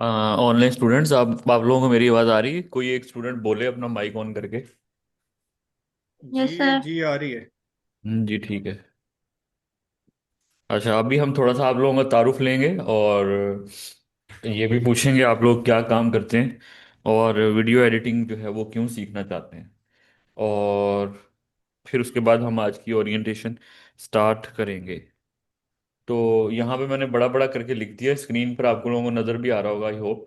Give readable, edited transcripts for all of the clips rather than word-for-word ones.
Online students, आप लोगों को मेरी आवाज़ आ रही है? कोई एक स्टूडेंट बोले अपना माइक ऑन करके। जी। Yes sir. जी आ रही है। जी ठीक है। अच्छा, अभी हम थोड़ा सा आप लोगों का तारुफ लेंगे और ये भी पूछेंगे आप लोग क्या काम करते हैं और वीडियो एडिटिंग जो है वो क्यों सीखना चाहते हैं। और फिर उसके बाद हम आज की ओरिएंटेशन स्टार्ट करेंगे। तो यहाँ पे मैंने बड़ा बड़ा करके लिख दिया स्क्रीन पर, आपको लोगों को नज़र भी आ रहा होगा आई होप।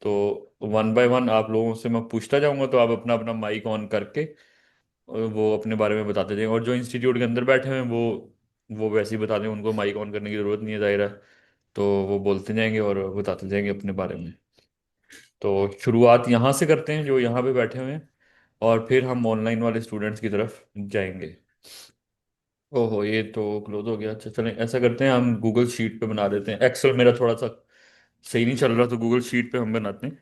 तो वन बाय वन आप लोगों से मैं पूछता जाऊंगा, तो आप अपना अपना माइक ऑन करके और वो अपने बारे में बताते जाएंगे। और जो इंस्टीट्यूट के अंदर बैठे हुए हैं वो वैसे ही बता दें, उनको माइक ऑन करने की ज़रूरत नहीं है दायरा। तो वो बोलते जाएंगे और बताते जाएंगे अपने बारे में। तो शुरुआत यहाँ से करते हैं जो यहाँ पे बैठे हुए हैं, और फिर हम ऑनलाइन वाले स्टूडेंट्स की तरफ जाएंगे। ओहो, ये तो क्लोज हो गया। अच्छा चलें, ऐसा करते हैं हम गूगल शीट पे बना देते हैं। एक्सेल मेरा थोड़ा सा सही नहीं चल रहा, तो गूगल शीट पे हम बनाते हैं।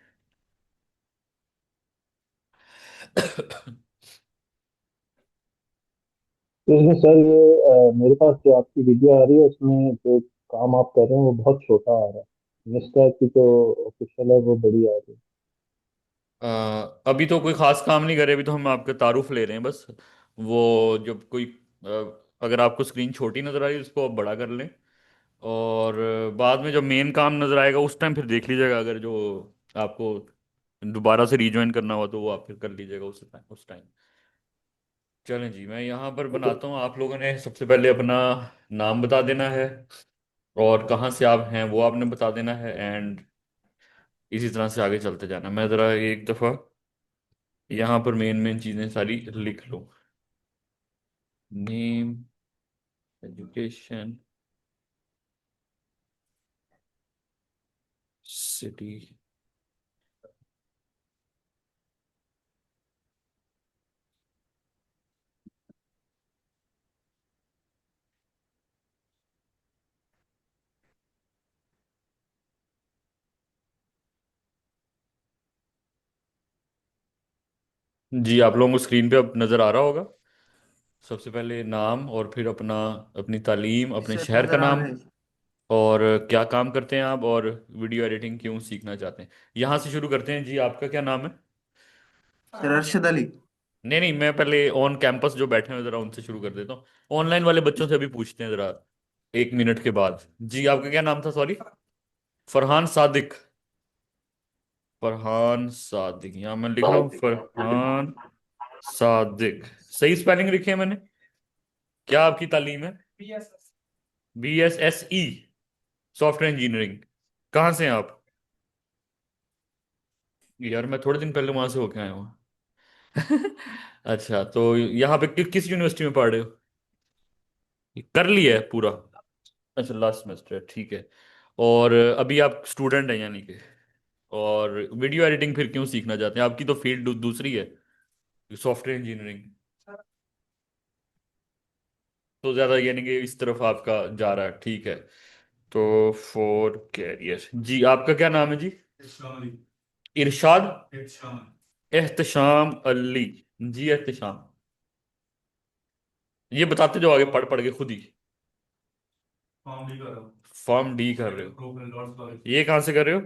तो इसमें सर ये मेरे पास जो आपकी वीडियो आ रही है उसमें जो काम आप कर रहे हैं वो बहुत छोटा आ रहा है। इस टाइप की जो ऑफिशियल है वो बड़ी आ रही है। अ, अभी तो कोई खास काम नहीं करे, अभी तो हम आपके तारुफ ले रहे हैं बस। वो जब कोई अगर आपको स्क्रीन छोटी नजर आ रही है उसको आप बड़ा कर लें। और बाद में जब मेन काम नजर आएगा उस टाइम फिर देख लीजिएगा, अगर जो आपको दोबारा से रिज्वाइन करना हो तो वो आप फिर कर लीजिएगा उस टाइम। चलें जी, मैं यहाँ पर ओके। बनाता हूँ। आप लोगों ने सबसे पहले अपना नाम बता देना है, और कहाँ से आप हैं वो आपने बता देना है, एंड इसी तरह से आगे चलते जाना। मैं ज़रा एक दफ़ा यहाँ पर मेन मेन चीज़ें सारी लिख लूँ। Name, education, city. जी, आप लोगों को स्क्रीन पे अब नज़र आ रहा होगा। सबसे पहले नाम, और फिर अपना अपनी तालीम, अपने इससे शहर का नजर आ नाम, रहा है। और क्या काम करते हैं आप, और वीडियो एडिटिंग क्यों सीखना चाहते हैं। यहाँ से शुरू करते हैं जी। आपका क्या नाम है? सर अरशद अली। नहीं नहीं, मैं पहले ऑन कैंपस जो बैठे हैं ज़रा उनसे शुरू कर देता हूँ। ऑनलाइन वाले बच्चों से अभी पूछते हैं ज़रा, 1 मिनट के बाद। जी, आपका क्या नाम था, सॉरी? फरहान सादिक। फरहान सादिक, यहाँ मैं लिख रहा हूँ फरहान सादिक। सही स्पेलिंग लिखी है मैंने? क्या आपकी तालीम है? BSSE, software engineering. कहाँ से हैं आप? यार मैं थोड़े दिन पहले वहां से होके आया हूँ। अच्छा, तो यहाँ पे किस यूनिवर्सिटी में पढ़ रहे हो? कर लिया है पूरा? अच्छा, लास्ट सेमेस्टर, ठीक है। और अभी आप स्टूडेंट हैं यानी कि। और वीडियो एडिटिंग फिर क्यों सीखना चाहते हैं? आपकी तो फील्ड दूसरी है, सॉफ्टवेयर इंजीनियरिंग। तो ज्यादा यानी कि इस तरफ आपका जा रहा है, ठीक है। तो फॉर कैरियर जी, आपका क्या नाम है जी? इरशाद, एहतशाम अली। जी एहतशाम, ये बताते जाओ आगे पढ़ पढ़ के खुद ही। फॉर्म डी कर रहे हो? ये कहाँ से कर रहे हो?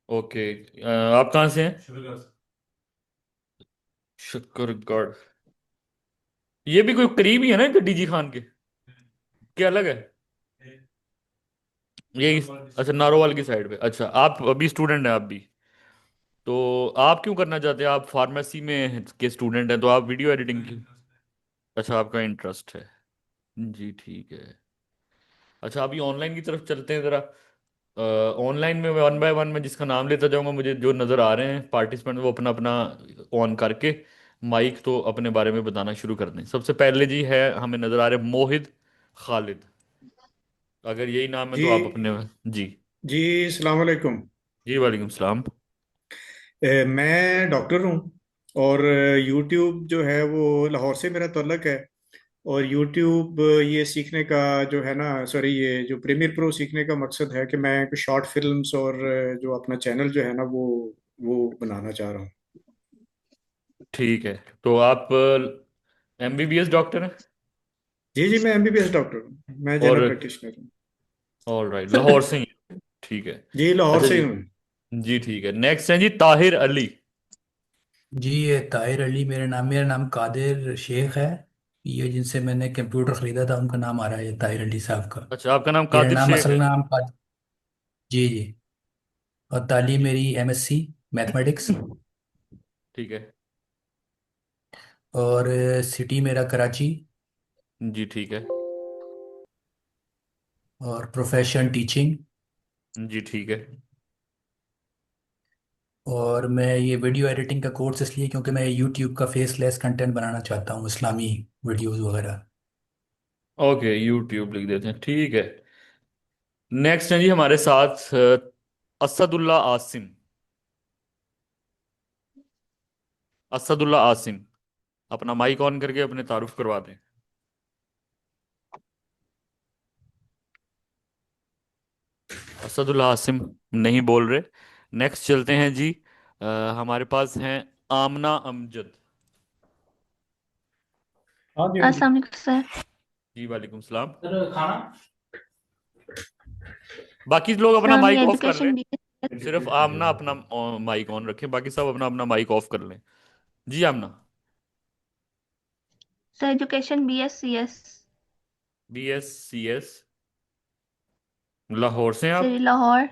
ओके। आप कहाँ से हैं? शकरगढ़। ये भी कोई करीब ही है ना इधर डीजी खान के? क्या अलग है? ये अच्छा, नारोवाल की साइड पे। अच्छा, आप अभी स्टूडेंट हैं आप भी? तो आप क्यों करना चाहते हैं? आप फार्मेसी में के स्टूडेंट हैं तो आप वीडियो एडिटिंग की। अच्छा, आपका इंटरेस्ट है। जी ठीक है। अच्छा, अभी ऑनलाइन की तरफ चलते हैं ज़रा। ऑनलाइन में वन बाय वन मैं जिसका नाम लेता जाऊंगा, मुझे जो नज़र आ रहे हैं पार्टिसिपेंट, वो अपना अपना ऑन करके माइक तो अपने बारे में बताना शुरू कर दें। सबसे पहले जी है, हमें नज़र आ रहे हैं मोहित खालिद। अगर यही नाम है जी। तो आप अपने। जी। जी अस्सलाम वालेकुम। जी वालेकुम सलाम। मैं डॉक्टर हूँ। और यूट्यूब जो है वो लाहौर से मेरा तल्लक है। और यूट्यूब ये सीखने का जो है ना, सॉरी, ये जो प्रीमियर प्रो सीखने का मकसद है कि मैं कुछ शॉर्ट फिल्म्स और जो अपना चैनल जो है ना वो बनाना चाह रहा हूँ। ठीक है, तो आप MBBS डॉक्टर हैं? जी जी, मैं एमबीबीएस डॉक्टर हूँ, मैं जनरल और प्रैक्टिशनर हूँ। ऑल राइट, लाहौर से ही हैं? ठीक है। जी, लाहौर अच्छा से जी। ही हूँ। जी ठीक है, नेक्स्ट है जी ताहिर अली। जी ये ताहिर अली मेरा नाम कादिर शेख है। ये जिनसे मैंने कंप्यूटर ख़रीदा था उनका नाम आ रहा है, ये ताहिर अली साहब का। अच्छा, आपका नाम मेरा कादिर नाम शेख असल है। नाम जी जी। और तालीम मेरी एमएससी मैथमेटिक्स। ठीक है। और सिटी मेरा कराची। जी ठीक है। और प्रोफेशन टीचिंग। जी ठीक है। और मैं ये वीडियो एडिटिंग का कोर्स इसलिए क्योंकि मैं यूट्यूब का फेसलेस कंटेंट बनाना चाहता हूँ, इस्लामी वीडियोस वगैरह। ओके, यूट्यूब लिख देते हैं, ठीक है। नेक्स्ट है जी हमारे साथ असदुल्ला आसिम। असदुल्ला आसिम, अपना माइक ऑन करके अपने तारुफ करवा दें। असदुल्ला आसिम नहीं बोल रहे। नेक्स्ट चलते हैं जी। हमारे पास हैं आमना अमजद। हाँ जी, हाँ जी। अस्सलाम वालेकुम सर। जी वालेकुम सलाम। सर खाना। बाकी लोग अपना सर मेरी माइक ऑफ कर लें। एजुकेशन बी सिर्फ आमना अपना माइक ऑन रखें, बाकी सब अपना अपना माइक ऑफ कर लें। जी Amna. Sir education BScs। BScs, Lahore से हैं आप? सर लाहौर।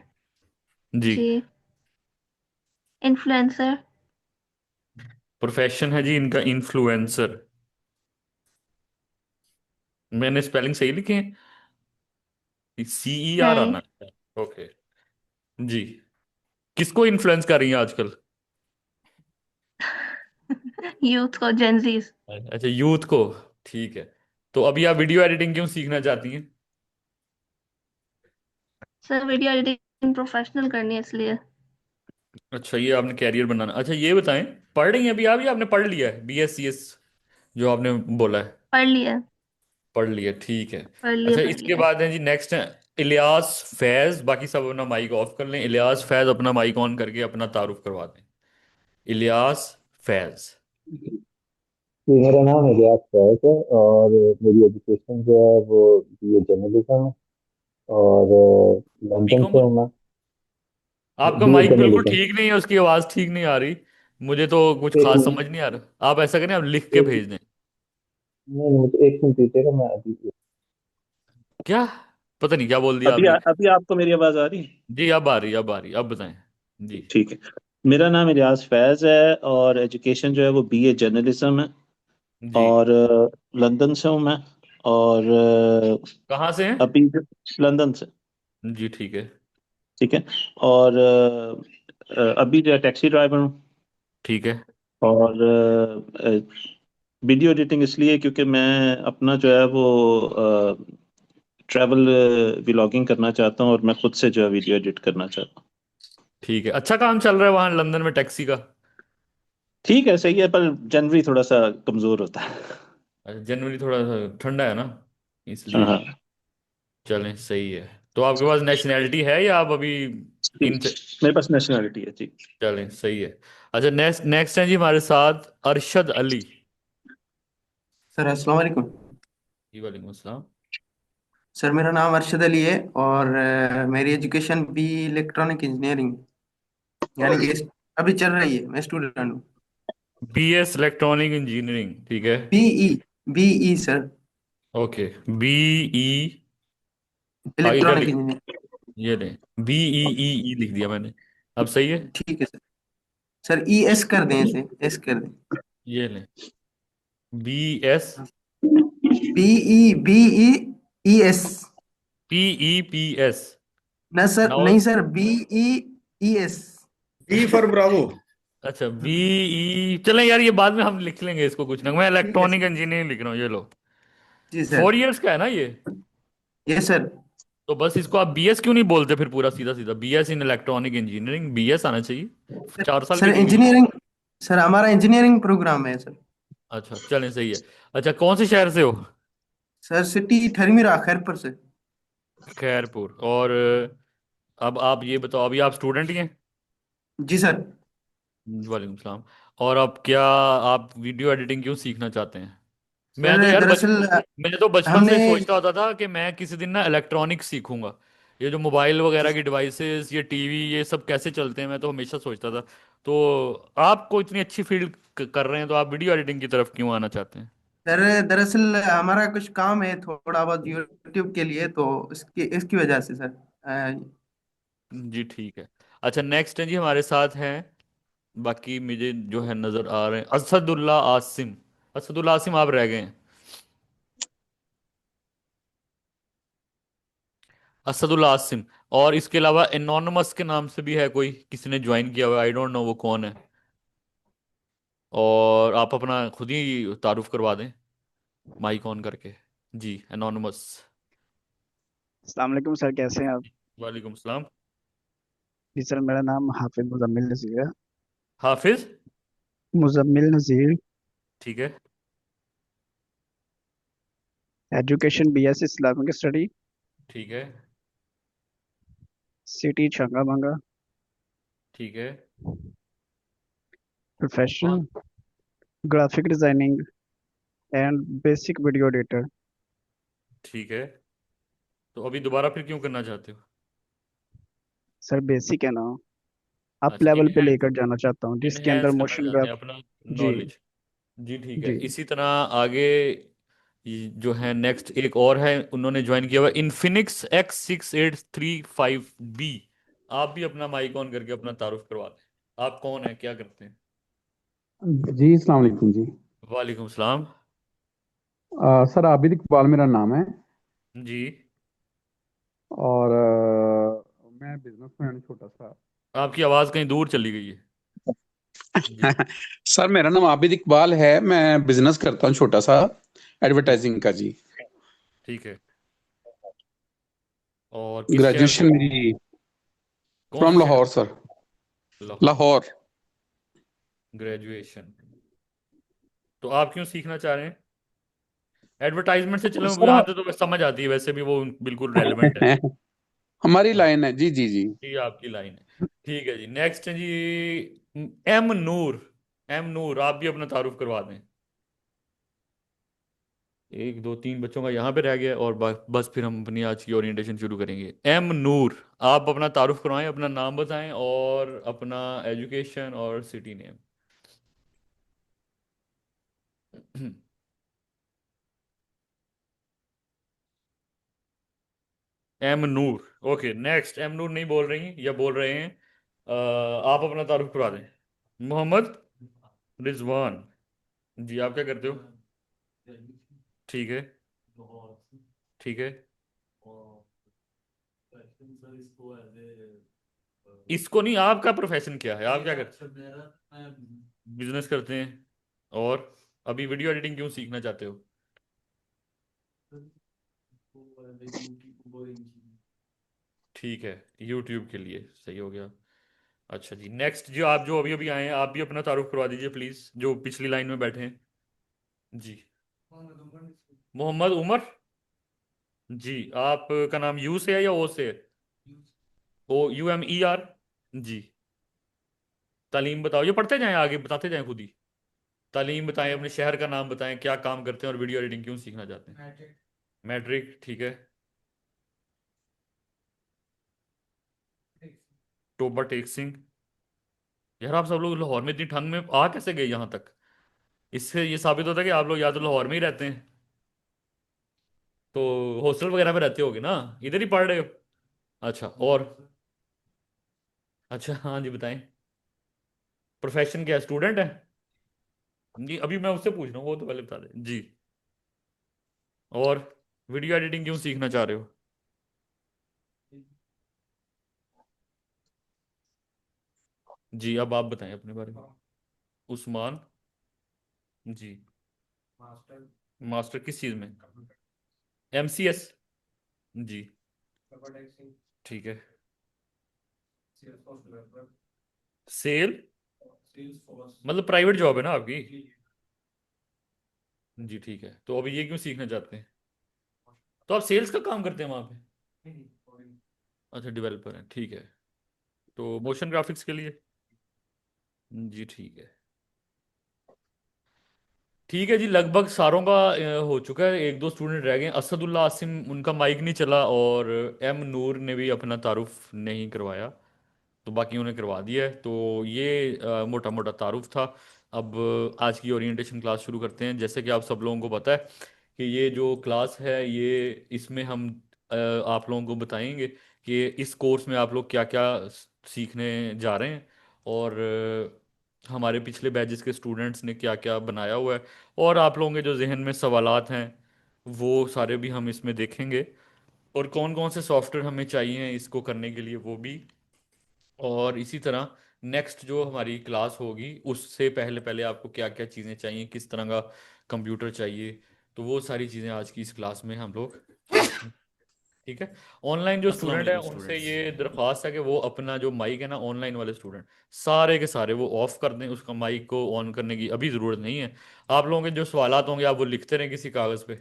जी। जी। इन्फ्लुएंसर। प्रोफेशन है जी इनका इन्फ्लुएंसर। मैंने स्पेलिंग सही लिखे हैं? CER नहीं। आना है। ओके। जी। किसको इन्फ्लुएंस कर रही हैं आजकल? यूथ को, जेंजीज। अच्छा, यूथ को। ठीक है। तो अभी आप वीडियो एडिटिंग क्यों सीखना चाहती हैं? सर वीडियो एडिटिंग प्रोफेशनल करनी है इसलिए। अच्छा, ये आपने कैरियर बनाना, अच्छा ये बताएं, पढ़ रही हैं अभी आप या आपने पढ़ लिया है BScs जो आपने बोला है? पढ़ लिया। पढ़ लिया, ठीक है। पढ़ लिया अच्छा, पढ़ इसके लिया। बाद है जी नेक्स्ट है इलियास फैज। बाकी सब अपना माइक ऑफ कर लें, इलियास फैज अपना माइक ऑन करके अपना तारुफ करवा दें। इलियास फैज। जी, मेरा नाम इलियास फैज है और मेरी एजुकेशन जो है वो बीए जर्नलिज्म है। और लंदन से बीकॉम। हूँ मैं। आपका बीए माइक बिल्कुल जर्नलिज्म। ठीक नहीं है, उसकी आवाज़ ठीक नहीं आ रही। मुझे तो कुछ एक खास मिनट। समझ नहीं आ रहा। आप ऐसा करें, आप लिख के एक भेज दें। नहीं, मुझे एक मिनट दीजिएगा, मैं अभी। क्या? पता नहीं क्या बोल दिया आपने। अभी आपको मेरी आवाज आ रही है? जी, अब आ रही, अब आ रही, अब बताएं। जी। ठीक है। मेरा नाम इलियास फैज है और एजुकेशन जो है वो बीए जर्नलिज्म है। जी। और लंदन से हूँ मैं। और कहाँ से हैं? अभी लंदन से। जी ठीक है। ठीक है। और अभी जो है टैक्सी ड्राइवर हूँ। ठीक है। और वीडियो एडिटिंग इसलिए क्योंकि मैं अपना जो है वो ट्रैवल व्लॉगिंग करना चाहता हूँ और मैं खुद से जो है वीडियो एडिट करना चाहता हूँ। ठीक है, अच्छा काम चल रहा है वहाँ लंदन में टैक्सी का? ठीक है, सही है, पर जनवरी थोड़ा सा कमजोर होता है। अच्छा, जनवरी थोड़ा सा ठंडा है ना, इसलिए। हाँ। चलें, सही है। तो आपके पास नेशनैलिटी है या आप अभी जी, इन? मेरे पास नेशनलिटी है जी। चलें, सही है। अच्छा, नेक्स्ट नेक्स्ट है जी हमारे साथ अरशद अली। सर अस्सलाम वालेकुम। जी वालेकुम अस्सलाम। सर मेरा नाम अरशद अली है और मेरी एजुकेशन बी इलेक्ट्रॉनिक इंजीनियरिंग, यानी कि अभी चल रही है, मैं स्टूडेंट हूँ। BS इलेक्ट्रॉनिक इंजीनियरिंग, ठीक है। BE. BE sir. Okay. BE। हाँ, इधर इलेक्ट्रॉनिक लिख, इंजीनियरिंग। ये नहीं, BEE लिख दिया मैंने। अब सही है। ठीक है सर। सर ES कर दें, इसे एस कर दें। ये लें, BS। BEEES। PEPS। ना सर, नाउ। नहीं sir, BEES। B for bravo. अच्छा, BE, चलें यार, ये बाद में हम लिख लेंगे इसको, कुछ ना, मैं ठीक है इलेक्ट्रॉनिक सर। इंजीनियरिंग लिख रहा हूँ, ये लो। जी सर। 4 इयर्स का है ना ये? Yes sir. तो बस इसको आप BS क्यों नहीं बोलते फिर, पूरा सीधा सीधा BS इन इलेक्ट्रॉनिक इंजीनियरिंग, BS आना चाहिए। 4 साल सर की डिग्री है। इंजीनियरिंग, सर हमारा इंजीनियरिंग प्रोग्राम है सर। अच्छा, चलें, सही है। अच्छा, कौन से शहर से हो? सर सिटी ठरमीरा खैरपुर से। खैरपुर। और अब आप ये बताओ, अभी आप स्टूडेंट ही हैं? जी सर। वालेकुम सलाम। और अब क्या, आप वीडियो एडिटिंग क्यों सीखना चाहते हैं? मैं तो सर यार दरअसल मैं तो बचपन हमने। से सोचता होता था कि मैं किसी दिन ना इलेक्ट्रॉनिक्स सीखूंगा। ये जो मोबाइल वगैरह की डिवाइसेस, ये टीवी, ये सब कैसे चलते हैं, मैं तो हमेशा सोचता था। तो आपको इतनी अच्छी फील्ड कर रहे हैं, तो आप वीडियो एडिटिंग की तरफ क्यों आना चाहते हैं? सर दरअसल हमारा कुछ काम है थोड़ा बहुत यूट्यूब के लिए, तो इसकी इसकी वजह से सर। जी ठीक है। अच्छा, नेक्स्ट है जी हमारे साथ हैं, बाकी मुझे जो है नजर आ रहे हैं, असदुल्ला आसिम। असदुल्ला आसिम, आप रह गए हैं। असदुल्ला आसिम। और इसके अलावा एनोनमस के नाम से भी है कोई, किसी ने ज्वाइन किया हुआ, आई डोंट नो वो कौन है। और आप अपना खुद ही तारुफ करवा दें माइक ऑन करके। जी, एनोनमस। अस्सलाम वालेकुम सर, कैसे हैं आप? वालेकुम सलाम। जी सर, मेरा नाम हाफिज मुजम्मिल नज़ीर है। हाफिज। मुजम्मिल नज़ीर। ठीक है। Education BSc Islamic study. ठीक है। सिटी छंगाबंगा। ठीक है। Profession graphic designing and basic video editor. ठीक है। तो अभी दोबारा फिर क्यों करना चाहते हो? सर बेसिक है ना, अप अच्छा, लेवल पे इनहेंस, लेकर जाना चाहता हूँ जिसके अंदर इनहेंस करना मोशन चाहते ग्राफ। हैं अपना जी। नॉलेज। जी ठीक है। जी इसी तरह आगे ये जो है नेक्स्ट एक और है, उन्होंने ज्वाइन किया हुआ इन्फिनिक्स X6835B। आप भी अपना माइक ऑन करके अपना तारुफ करवा दें, आप कौन है, क्या करते हैं? जी अस्सलाम वालेकुम जी। वालेकुम सलाम। सर आबिद इकबाल मेरा नाम है। जी। और मैं बिजनेसमैन छोटा सा। आपकी आवाज़ कहीं दूर चली गई है। जी। सर मेरा नाम आबिद इकबाल है, मैं बिजनेस करता हूँ छोटा सा, ठीक। एडवर्टाइजिंग का जी। ठीक है। और किस शहर से? ग्रेजुएशन मेरी कौन से फ्रॉम शहर लाहौर से? सर। लाहौर। लाहौर। ग्रेजुएशन। तो आप क्यों सीखना चाह रहे हैं? एडवर्टाइजमेंट से चलो सर यहाँ तो समझ आती है, वैसे भी वो बिल्कुल रेलेवेंट है। हमारी हाँ, लाइन है जी जी जी। ये आपकी लाइन है। ठीक है जी, नेक्स्ट है जी एम नूर। एम नूर, आप भी अपना तारुफ करवा दें। एक दो तीन बच्चों का यहाँ पे रह गया, और बस फिर हम अपनी आज की ओरिएंटेशन शुरू करेंगे। एम नूर, आप अपना तारुफ करवाएं, अपना नाम बताएं और अपना एजुकेशन और city name. M Noor. Okay, next. M Noor नहीं बोल रही या बोल रहे हैं? आप अपना तारुफ करवा दें। मोहम्मद रिजवान। जी, आप क्या करते हो? ठीक है। ठीक है। इसको नहीं, आपका प्रोफेशन क्या है, आप क्या करते हैं? बिजनेस करते हैं। और अभी वीडियो एडिटिंग क्यों सीखना चाहते हो? ठीक है, यूट्यूब के लिए सही हो गया। अच्छा जी, नेक्स्ट जो आप जो अभी अभी आए हैं, आप भी अपना तारुफ करवा दीजिए प्लीज, जो पिछली लाइन में बैठे हैं। जी। मोहम्मद उमर। जी, आपका नाम यू से है या ओ से है? OUMER। जी। तालीम बताओ, ये पढ़ते जाएं, आगे बताते जाएं खुद ही। तालीम बताएं, अपने शहर का नाम बताएं, क्या काम करते हैं और वीडियो एडिटिंग क्यों सीखना चाहते हैं? मैट्रिक। ठीक है। टोबा टेक सिंह। यार, आप सब लोग लाहौर में इतनी ठंड में आ कैसे गए यहाँ तक? इससे ये साबित होता है कि आप लोग या तो लाहौर में ही रहते हैं, तो हॉस्टल वगैरह में रहते होगे ना, इधर ही पढ़ रहे हो। अच्छा, और? अच्छा, हाँ जी बताएं। प्रोफेशन क्या है, स्टूडेंट है? जी, अभी मैं उससे पूछ रहा हूँ, वो तो पहले बता दें जी। और वीडियो एडिटिंग क्यों सीखना चाह रहे हो? जी, अब आप बताएं अपने बारे में। उस्मान। जी। मास्टर किस चीज़ में? MCS। जी। ठीक है। सेल, मतलब प्राइवेट जॉब है ना आपकी? जी ठीक है। तो अभी ये क्यों सीखना चाहते हैं? तो आप सेल्स का काम करते हैं वहां पे? अच्छा, डेवलपर हैं, ठीक है। तो मोशन ग्राफिक्स के लिए? जी ठीक है। ठीक है जी, लगभग सारों का हो चुका है, एक दो स्टूडेंट रह गए हैं। असदुल्ला आसिम, उनका माइक नहीं चला, और एम नूर ने भी अपना तारुफ नहीं करवाया, तो बाकी उन्हें करवा दिया है। तो ये मोटा मोटा तारुफ था। अब आज की ओरिएंटेशन क्लास शुरू करते हैं। जैसे कि आप सब लोगों को पता है कि ये जो क्लास है, ये इसमें हम आप लोगों को बताएंगे कि इस कोर्स में आप लोग क्या क्या सीखने जा रहे हैं, और हमारे पिछले बैचेस के स्टूडेंट्स ने क्या क्या बनाया हुआ है, और आप लोगों के जो जहन में सवालात हैं वो सारे भी हम इसमें देखेंगे, और कौन कौन से सॉफ्टवेयर हमें चाहिए इसको करने के लिए वो भी। और इसी तरह नेक्स्ट जो हमारी क्लास होगी उससे पहले पहले आपको क्या क्या चीज़ें चाहिए, किस तरह का कंप्यूटर चाहिए, तो वो सारी चीज़ें आज की इस क्लास में हम लोग सीखेंगे। ठीक है। ऑनलाइन जो अस्सलाम स्टूडेंट है वालेकुम उनसे स्टूडेंट्स। ये दरख्वास्त है कि वो अपना जो माइक है ना, ऑनलाइन वाले स्टूडेंट सारे के सारे वो ऑफ कर दें, उसका माइक को ऑन करने की अभी ज़रूरत नहीं है। आप लोगों के जो सवालात होंगे आप वो लिखते रहें किसी कागज़ पे,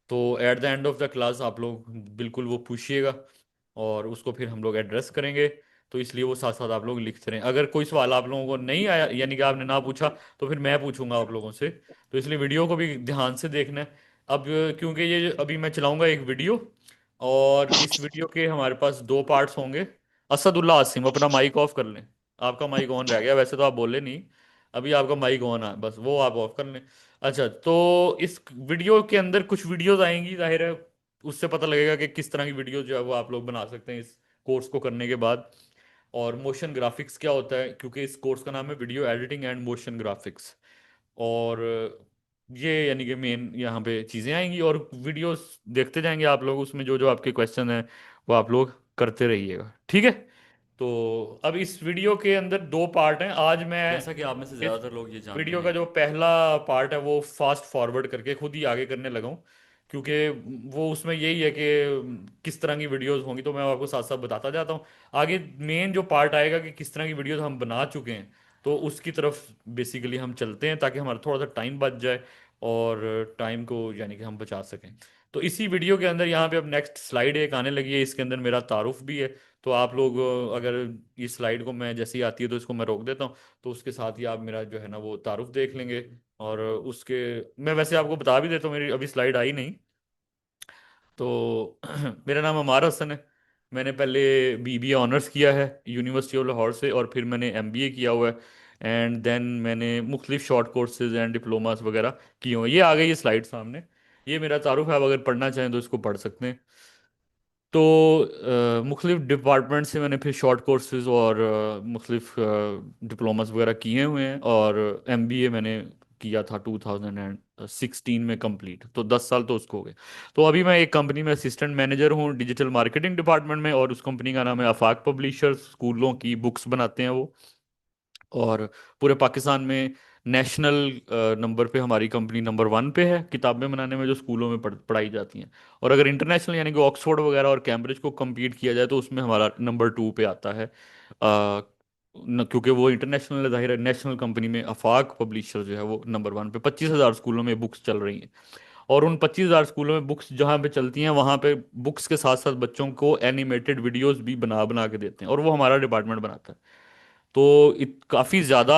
तो at the end of the class आप लोग बिल्कुल वो पूछिएगा, और उसको फिर हम लोग एड्रेस करेंगे। तो इसलिए वो साथ साथ आप लोग लिखते रहें। अगर कोई सवाल आप लोगों को नहीं आया, यानी कि आपने ना पूछा, तो फिर मैं पूछूंगा आप लोगों से। तो इसलिए वीडियो को भी ध्यान से देखना है। अब क्योंकि ये अभी मैं चलाऊंगा एक वीडियो, और इस वीडियो के हमारे पास दो पार्ट्स होंगे। असदुल्ला आसिम, अपना माइक ऑफ कर लें। आपका माइक ऑन रह गया, वैसे तो आप बोले नहीं, अभी आपका माइक ऑन है, बस वो आप ऑफ कर लें। अच्छा, तो इस वीडियो के अंदर कुछ वीडियोस आएंगी, जाहिर है उससे पता लगेगा कि किस तरह की वीडियो जो है वो आप लोग बना सकते हैं इस कोर्स को करने के बाद। और मोशन ग्राफिक्स क्या होता है, क्योंकि इस कोर्स का नाम है video editing and motion graphics. और ये यानी कि मेन यहाँ पे चीज़ें आएंगी, और वीडियोस देखते जाएंगे आप लोग, उसमें जो जो आपके क्वेश्चन हैं वो आप लोग करते रहिएगा। ठीक है। तो अब इस वीडियो के अंदर दो पार्ट हैं। आज मैं जैसा कि आप में से इस ज़्यादातर लोग ये जानते वीडियो का हैं। जो पहला पार्ट है वो फास्ट फॉरवर्ड करके खुद ही आगे करने लगा हूँ, क्योंकि वो उसमें यही है कि किस तरह की वीडियोस होंगी, तो मैं आपको साथ साथ बताता जाता हूँ। आगे मेन जो पार्ट आएगा कि किस तरह की वीडियोस हम बना चुके हैं, तो उसकी तरफ बेसिकली हम चलते हैं, ताकि हमारा थोड़ा सा टाइम बच जाए, और टाइम को यानी कि हम बचा सकें। तो इसी वीडियो के अंदर यहाँ पे अब नेक्स्ट स्लाइड एक आने लगी है, इसके अंदर मेरा तारुफ भी है। तो आप लोग अगर इस स्लाइड को मैं जैसे ही आती है तो इसको मैं रोक देता हूँ, तो उसके साथ ही आप मेरा जो है ना वो तारुफ देख लेंगे। और उसके मैं वैसे आपको बता भी देता हूँ, मेरी अभी स्लाइड आई नहीं। तो मेरा नाम अमार हसन है। मैंने पहले बीबीए ऑनर्स किया है यूनिवर्सिटी ऑफ लाहौर से, और फिर मैंने एमबीए किया हुआ है, एंड देन मैंने मुख्तलिफ शॉर्ट कोर्सेज एंड डिप्लोमास वगैरह किए हुए हैं। ये आ गई ये स्लाइड सामने, ये मेरा तारुफ है। आप अगर पढ़ना चाहें तो इसको पढ़ सकते हैं। तो मुख्तलिफ डिपार्टमेंट से मैंने फिर शॉर्ट कोर्सेज और मुख्तलिफ डिप्लोमास वगैरह किए हुए हैं, और एमबीए मैंने किया था 2016 में कंप्लीट, तो 10 साल तो उसको हो गए। तो अभी मैं एक कंपनी में असिस्टेंट मैनेजर हूँ डिजिटल मार्केटिंग डिपार्टमेंट में, और उस कंपनी का नाम है आफाक पब्लिशर्स। स्कूलों की बुक्स बनाते हैं वो, और पूरे पाकिस्तान में नेशनल नंबर पे हमारी कंपनी नंबर 1 पे है किताबें बनाने में जो स्कूलों में पढ़ाई जाती हैं। और अगर इंटरनेशनल यानी कि ऑक्सफोर्ड वगैरह और कैम्ब्रिज को compete किया जाए तो उसमें हमारा नंबर 2 पे आता है। क्योंकि वो इंटरनेशनल जाहिर है, नेशनल कंपनी में आफाक पब्लिशर जो है वो नंबर 1 पे 25,000 स्कूलों में बुक्स चल रही हैं। और उन 25,000 स्कूलों में बुक्स जहाँ पे चलती हैं वहाँ पे बुक्स के साथ साथ बच्चों को एनिमेटेड वीडियोस भी बना बना के देते हैं, और वो हमारा डिपार्टमेंट बनाता है। तो काफ़ी ज़्यादा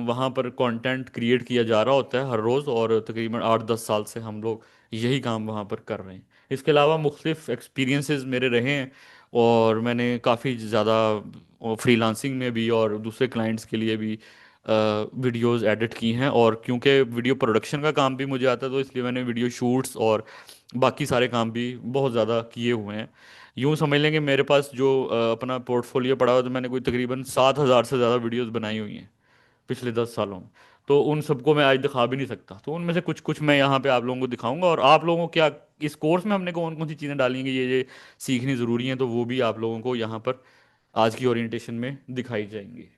वहाँ पर कंटेंट क्रिएट किया जा रहा होता है हर रोज़, और तकरीबन 8-10 साल से हम लोग यही काम वहाँ पर कर रहे हैं। इसके अलावा मुख्तलिफ एक्सपीरियंसेस मेरे रहे हैं, और मैंने काफ़ी ज़्यादा फ्रीलांसिंग में भी और दूसरे क्लाइंट्स के लिए भी वीडियोस एडिट की हैं। और क्योंकि वीडियो प्रोडक्शन का काम भी मुझे आता है, तो इसलिए मैंने वीडियो शूट्स और बाकी सारे काम भी बहुत ज़्यादा किए हुए हैं। यूँ समझ लेंगे मेरे पास जो अपना पोर्टफोलियो पड़ा हुआ, तो मैंने कोई तकरीबन 7,000 से ज़्यादा वीडियोस बनाई हुई हैं पिछले 10 सालों में। तो उन सबको मैं आज दिखा भी नहीं सकता, तो उनमें से कुछ कुछ मैं यहाँ पे आप लोगों को दिखाऊंगा। और आप लोगों को क्या इस कोर्स में हमने कौन कौन सी चीज़ें डाली हैं कि ये सीखनी ज़रूरी हैं, तो वो भी आप लोगों को यहाँ पर आज की ओरिएंटेशन में दिखाई जाएंगी।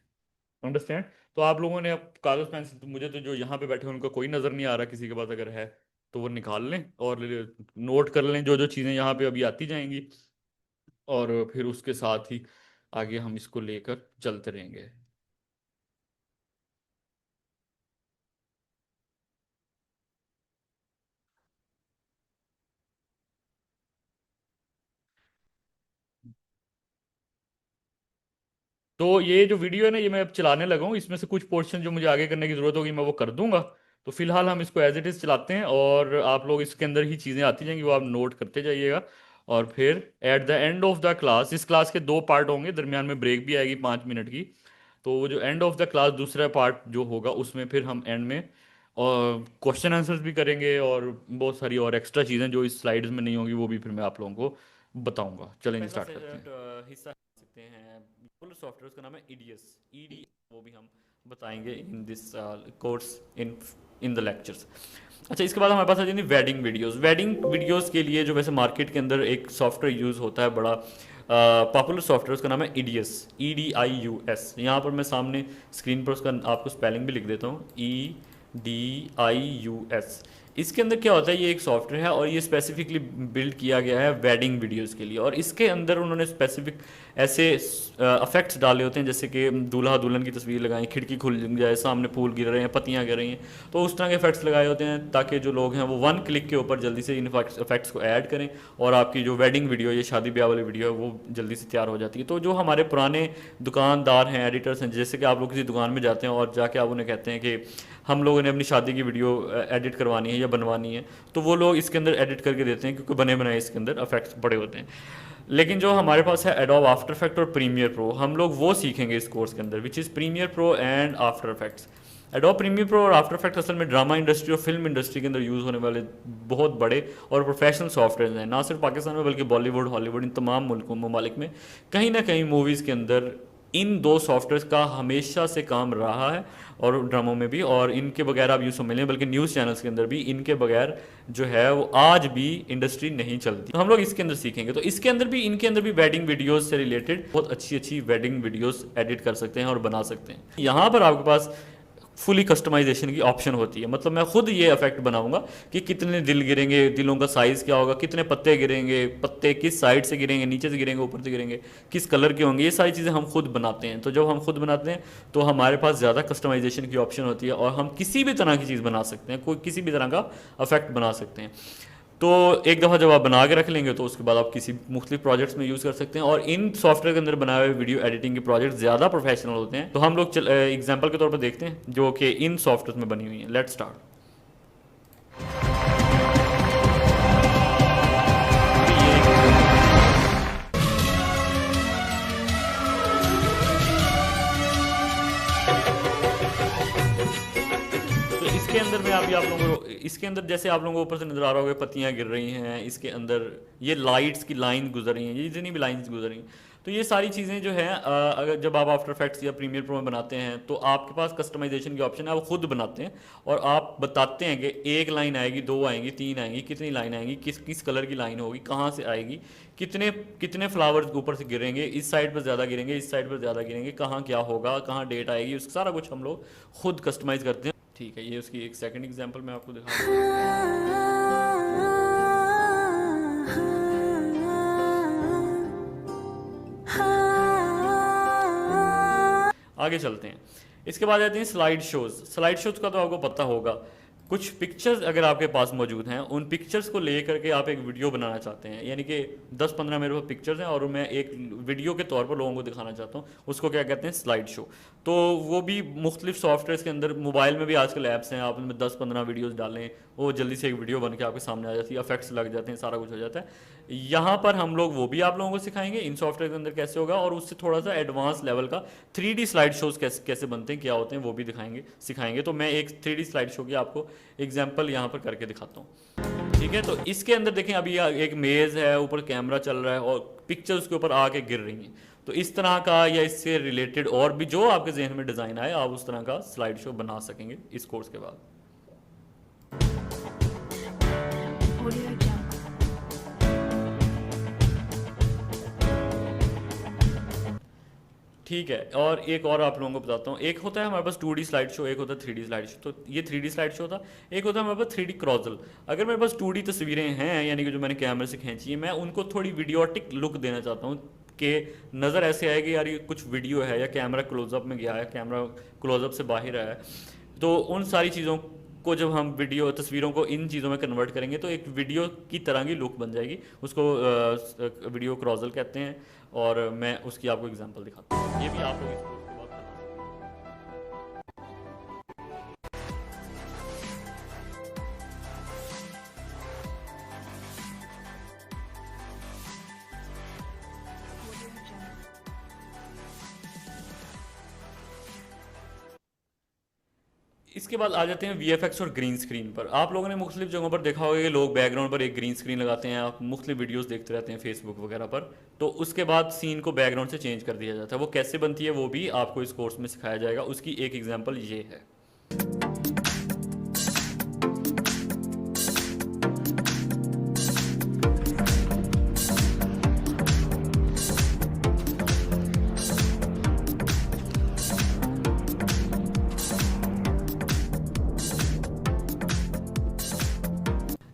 अंडरस्टैंड? तो आप लोगों ने अब कागज़ पेन से, मुझे तो जो यहाँ पे बैठे हैं उनका कोई नज़र नहीं आ रहा, किसी के पास अगर है तो वो निकाल लें और नोट कर लें जो जो चीज़ें यहाँ पे अभी आती जाएंगी, और फिर उसके साथ ही आगे हम इसको लेकर चलते रहेंगे। तो ये जो वीडियो है ना, ये मैं अब चलाने लगा हूँ, इसमें से कुछ पोर्शन जो मुझे आगे करने की ज़रूरत होगी मैं वो कर दूंगा। तो फिलहाल हम इसको एज इट इज़ चलाते हैं और आप लोग इसके अंदर ही चीज़ें आती जाएंगी, वो आप नोट करते जाइएगा। और फिर at the end of the class, इस क्लास के 2 पार्ट होंगे, दरमियान में ब्रेक भी आएगी 5 मिनट की। तो वो जो एंड ऑफ द क्लास दूसरा पार्ट जो होगा उसमें फिर हम एंड में और क्वेश्चन आंसर्स भी करेंगे और बहुत सारी और एक्स्ट्रा चीज़ें जो इस स्लाइड्स में नहीं होंगी वो भी फिर मैं आप लोगों को बताऊंगा। चलेंगे, स्टार्ट करते हैं। हिस्सा ले सकते हैं फुल सॉफ्टवेयर, उसका नाम है ईडीएस, ईडी, वो भी हम बताएंगे in this course in in the lectures. अच्छा, इसके बाद हमारे पास आ जाएंगे वेडिंग वीडियोस। वेडिंग वीडियोस के लिए जो वैसे मार्केट के अंदर एक सॉफ्टवेयर यूज़ होता है, बड़ा पॉपुलर सॉफ्टवेयर, उसका नाम है EDS, EDIUS। यहाँ पर मैं सामने स्क्रीन पर उसका आपको स्पेलिंग भी लिख देता हूँ, EDIUS। इसके अंदर क्या होता है, ये एक सॉफ्टवेयर है और ये स्पेसिफिकली बिल्ड किया गया है वेडिंग वीडियोस के लिए। और इसके अंदर उन्होंने स्पेसिफिक ऐसे इफेक्ट्स डाले होते हैं, जैसे कि दूल्हा दुल्हन की तस्वीर लगाएं, खिड़की खुल जाए, सामने फूल गिर रहे हैं, पत्तियां गिर रही हैं, तो उस तरह के इफेक्ट्स लगाए होते हैं ताकि जो लोग हैं वो 1 क्लिक के ऊपर जल्दी से इन इफेक्ट्स को ऐड करें और आपकी जो वेडिंग वीडियो, ये शादी ब्याह वाली वीडियो है, वो जल्दी से तैयार हो जाती है। तो जो हमारे पुराने दुकानदार हैं, एडिटर्स हैं, जैसे कि आप लोग किसी दुकान में जाते हैं और जाके आप उन्हें कहते हैं कि हम लोगों ने अपनी शादी की वीडियो एडिट करवानी है या बनवानी है, तो वो लोग इसके अंदर एडिट करके देते हैं क्योंकि बने बनाए इसके अंदर इफेक्ट्स बड़े होते हैं। लेकिन जो हमारे पास है एडोब आफ्टर इफेक्ट और प्रीमियर प्रो, हम लोग वो सीखेंगे इस कोर्स के अंदर, which is Premiere Pro and After Effects. Adobe Premiere Pro और आफ्टर इफेक्ट असल में ड्रामा इंडस्ट्री और फिल्म इंडस्ट्री के अंदर यूज़ होने वाले बहुत बड़े और प्रोफेशनल सॉफ्टवेयर हैं, ना सिर्फ पाकिस्तान में बल्कि बॉलीवुड, हॉलीवुड, इन तमाम मुल्कों ममालिक में कहीं ना कहीं मूवीज़ के अंदर इन 2 सॉफ्टवेयर का हमेशा से काम रहा है, और ड्रामों में भी। और इनके बगैर आप यूँ समझ लें, बल्कि न्यूज़ चैनल्स के अंदर भी इनके बगैर जो है वो आज भी इंडस्ट्री नहीं चलती। तो हम लोग इसके अंदर सीखेंगे। तो इसके अंदर भी, इनके अंदर भी वेडिंग वीडियोस से रिलेटेड बहुत अच्छी अच्छी वेडिंग वीडियोस एडिट कर सकते हैं और बना सकते हैं। यहाँ पर आपके पास फुली कस्टमाइजेशन की ऑप्शन होती है, मतलब मैं खुद ये इफेक्ट बनाऊंगा कि कितने दिल गिरेंगे, दिलों का साइज़ क्या होगा, कितने पत्ते गिरेंगे, पत्ते किस साइड से गिरेंगे, नीचे से गिरेंगे, ऊपर से गिरेंगे, किस कलर के होंगे, ये सारी चीज़ें हम खुद बनाते हैं। तो जब हम खुद बनाते हैं तो हमारे पास ज़्यादा कस्टमाइजेशन की ऑप्शन होती है और हम किसी भी तरह की चीज़ बना सकते हैं, कोई किसी भी तरह का इफेक्ट बना सकते हैं। तो एक दफ़ा जब आप बना के रख लेंगे तो उसके बाद आप किसी मुख्तलिफ प्रोजेक्ट्स में यूज़ कर सकते हैं। और इन सॉफ्टवेयर के अंदर बनाए हुए वीडियो एडिटिंग के प्रोजेक्ट ज़्यादा प्रोफेशनल होते हैं। तो हम लोग एग्जांपल के तौर पर देखते हैं जो कि इन सॉफ्टवेयर में बनी हुई हैं। Let's start. इसके अंदर मैं अभी आप लोगों को, इसके अंदर जैसे आप लोगों को ऊपर से नजर आ रहा होगा पत्तियां गिर रही हैं, इसके अंदर ये लाइट्स की लाइन गुजर रही हैं, ये जितनी भी लाइंस गुजर रही हैं, तो ये सारी चीज़ें जो हैं अगर जब आप आफ्टर इफेक्ट्स या प्रीमियर प्रो में बनाते हैं तो आपके पास कस्टमाइजेशन की ऑप्शन है, आप खुद बनाते हैं और आप बताते हैं कि 1 लाइन आएगी, 2 आएंगी, 3 आएंगी, कितनी लाइन आएंगी, किस किस कलर की लाइन होगी, कहाँ से आएगी, कितने कितने फ्लावर्स ऊपर से गिरेंगे, इस साइड पर ज़्यादा गिरेंगे, इस साइड पर ज़्यादा गिरेंगे, कहाँ क्या होगा, कहाँ डेट आएगी, उसका सारा कुछ हम लोग खुद कस्टमाइज़ करते हैं। ठीक है, ये उसकी एक सेकंड एग्जांपल मैं आपको दिखा रहा हूँ। आगे चलते हैं। इसके बाद आते हैं स्लाइड शोज़। स्लाइड शोज़ का तो आपको पता होगा, कुछ पिक्चर्स अगर आपके पास मौजूद हैं, उन पिक्चर्स को ले करके आप एक वीडियो बनाना चाहते हैं, यानी कि 10-15 मेरे पास पिक्चर्स हैं और मैं एक वीडियो के तौर पर लोगों को दिखाना चाहता हूँ, उसको क्या कहते हैं, स्लाइड शो। तो वो भी मुख्तलिफ सॉफ्टवेयर के अंदर, मोबाइल में भी आजकल ऐप्स हैं, आप उनमें 10-15 वीडियोज़ डालें, वो जल्दी से एक वीडियो बन के आपके सामने आ जाती है, इफेक्ट्स लग जाते हैं, सारा कुछ हो जाता है। यहाँ पर हम लोग वो भी आप लोगों को सिखाएंगे इन सॉफ्टवेयर के अंदर कैसे होगा, और उससे थोड़ा सा एडवांस लेवल का 3D स्लाइड शोज़ कैसे बनते हैं, क्या होते हैं, वो भी सिखाएंगे। तो मैं एक 3D स्लाइड शो की आपको एग्जाम्पल यहाँ पर करके दिखाता हूँ। ठीक है, तो इसके अंदर देखें, अभी एक मेज़ है, ऊपर कैमरा चल रहा है और पिक्चर उसके ऊपर आके गिर रही हैं। तो इस तरह का या इससे रिलेटेड और भी जो आपके जहन में डिज़ाइन आए, आप उस तरह का स्लाइड शो बना सकेंगे इस कोर्स के बाद। ठीक है, और एक और आप लोगों को बताता हूँ। एक होता है हमारे पास 2D स्लाइड शो, एक होता है 3D स्लाइड शो। तो ये 3D स्लाइड शो था। एक होता है हमारे पास 3D क्रॉजल। अगर मेरे पास 2D तस्वीरें हैं, यानी कि जो मैंने कैमरे से खींची है, मैं उनको थोड़ी वीडियोटिक लुक देना चाहता हूँ कि नज़र ऐसे आएगी यार ये कुछ वीडियो है, या कैमरा क्लोजअप में गया है, कैमरा क्लोजअप से बाहर आया है। तो उन सारी चीज़ों को जब हम वीडियो तस्वीरों को इन चीज़ों में कन्वर्ट करेंगे तो एक वीडियो की तरह की लुक बन जाएगी, उसको वीडियो क्रॉजल कहते हैं। और मैं उसकी आपको एग्जांपल दिखाता हूँ। ये भी आप लोग इसको उसके बाद बना सकते हैं। इसके बाद आ जाते हैं वीएफएक्स और ग्रीन स्क्रीन पर। आप लोगों ने मुख्तलिफ जगहों पर देखा होगा कि लोग बैकग्राउंड पर एक ग्रीन स्क्रीन लगाते हैं, आप मुख्तलिफ वीडियोस देखते रहते हैं फेसबुक वगैरह पर, तो उसके बाद सीन को बैकग्राउंड से चेंज कर दिया जाता है। वो कैसे बनती है वो भी आपको इस कोर्स में सिखाया जाएगा। उसकी एक एग्जाम्पल ये है।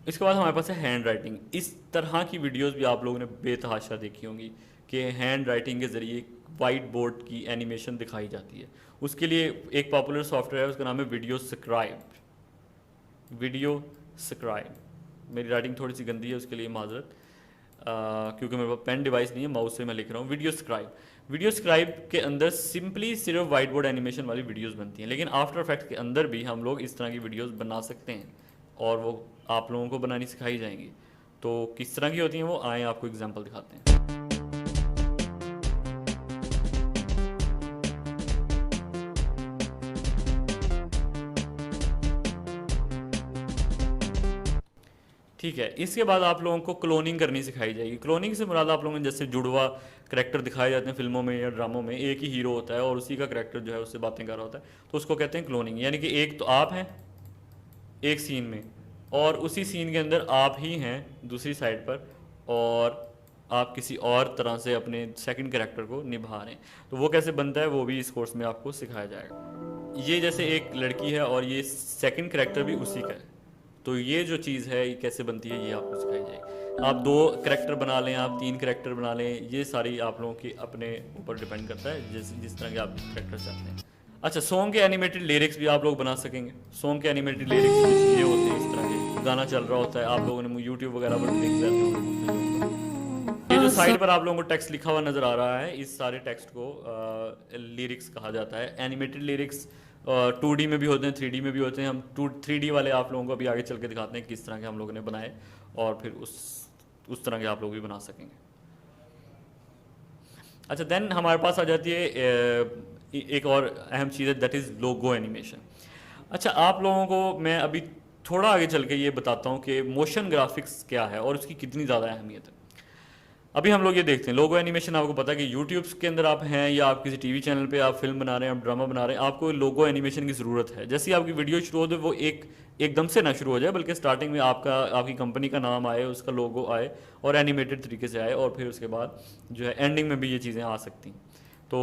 इसके बाद हमारे पास है हैंड राइटिंग। इस तरह की वीडियोस भी आप लोगों ने बेतहाशा देखी होंगी कि हैंड राइटिंग के ज़रिए वाइट बोर्ड की एनिमेशन दिखाई जाती है। उसके लिए एक पॉपुलर सॉफ्टवेयर है, उसका नाम है वीडियो स्क्राइब। Video scribe. मेरी राइटिंग थोड़ी सी गंदी है, उसके लिए माजरत, क्योंकि मेरे पास पेन डिवाइस नहीं है, माउस से मैं लिख रहा हूँ। Video scribe. वीडियो स्क्राइब के अंदर सिंपली सिर्फ वाइट बोर्ड एनिमेशन वाली वीडियोस बनती हैं, लेकिन आफ्टर इफेक्ट्स के अंदर भी हम लोग इस तरह की वीडियोस बना सकते हैं और वो आप लोगों को बनानी सिखाई जाएंगी। तो किस तरह की होती हैं वो, आए आपको एग्जांपल दिखाते हैं। ठीक है, इसके बाद आप लोगों को क्लोनिंग करनी सिखाई जाएगी। क्लोनिंग से मुराद आप लोगों ने जैसे जुड़वा करेक्टर दिखाए जाते हैं फिल्मों में या ड्रामों में, एक ही हीरो होता है और उसी का करेक्टर जो है उससे बातें कर रहा होता है, तो उसको कहते हैं क्लोनिंग। यानी कि एक तो आप हैं एक सीन में और उसी सीन के अंदर आप ही हैं दूसरी साइड पर, और आप किसी और तरह से अपने सेकंड कैरेक्टर को निभा रहे हैं। तो वो कैसे बनता है वो भी इस कोर्स में आपको सिखाया जाएगा। ये जैसे एक लड़की है और ये सेकंड कैरेक्टर भी उसी का है, तो ये जो चीज़ है ये कैसे बनती है ये आपको सिखाई जाएगी। आप 2 कैरेक्टर बना लें, आप 3 कैरेक्टर बना लें, ये सारी आप लोगों की अपने ऊपर डिपेंड करता है जिस तरह के आप कैरेक्टर चाहते हैं। अच्छा, सॉन्ग के एनिमेटेड लिरिक्स भी आप लोग बना सकेंगे। सॉन्ग के एनिमेटेड लिरिक्स ये होते हैं, इस तरह के गाना चल रहा होता है, आप लोगों ने यूट्यूब वगैरह पर देख लिया होगा। ये जो साइड पर आप लोगों को टेक्स्ट लिखा हुआ नज़र आ रहा है, इस सारे टेक्स्ट को लिरिक्स कहा जाता है। एनिमेटेड लिरिक्स 2D में भी होते हैं, 3D में भी होते हैं। हम 3D वाले आप लोगों को अभी आगे चल के दिखाते हैं किस तरह के हम लोगों ने बनाए, और फिर उस तरह के आप लोग भी बना सकेंगे। अच्छा, देन हमारे पास आ जाती है एक और अहम चीज़ है, दैट इज़ लोगो एनिमेशन। अच्छा, आप लोगों को मैं अभी थोड़ा आगे चल के ये बताता हूँ कि मोशन ग्राफिक्स क्या है और उसकी कितनी ज़्यादा अहमियत है। अभी हम लोग ये देखते हैं लोगो एनिमेशन। आपको पता है कि यूट्यूब के अंदर आप हैं या आप किसी टीवी चैनल पे आप फिल्म बना रहे हैं, आप ड्रामा बना रहे हैं, आपको लोगो एनिमेशन की ज़रूरत है। जैसे ही आपकी वीडियो शुरू हो वो एकदम से ना शुरू हो जाए, बल्कि स्टार्टिंग में आपकी कंपनी का नाम आए, उसका लोगो आए और एनिमेटेड तरीके से आए, और फिर उसके बाद जो है एंडिंग में भी ये चीज़ें आ सकती। तो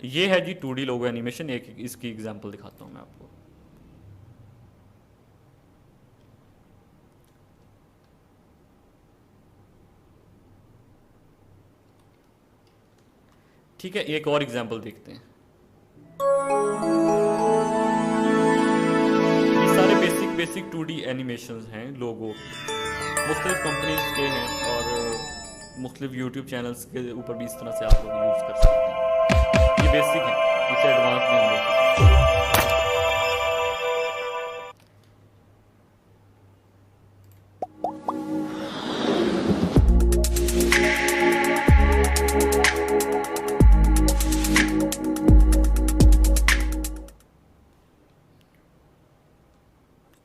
ये है जी 2D लोगो एनिमेशन। एक इसकी एग्जांपल दिखाता हूँ मैं आपको। ठीक है, एक और एग्जांपल देखते हैं। ये सारे बेसिक 2D एनिमेशंस हैं लोगो, मुख्तलिफ कंपनीज के हैं और मुख्तलिफ यूट्यूब चैनल्स के ऊपर भी इस तरह से आप लोग यूज़ कर सकते हैं। ये बेसिक है, इससे एडवांस में हम लोग।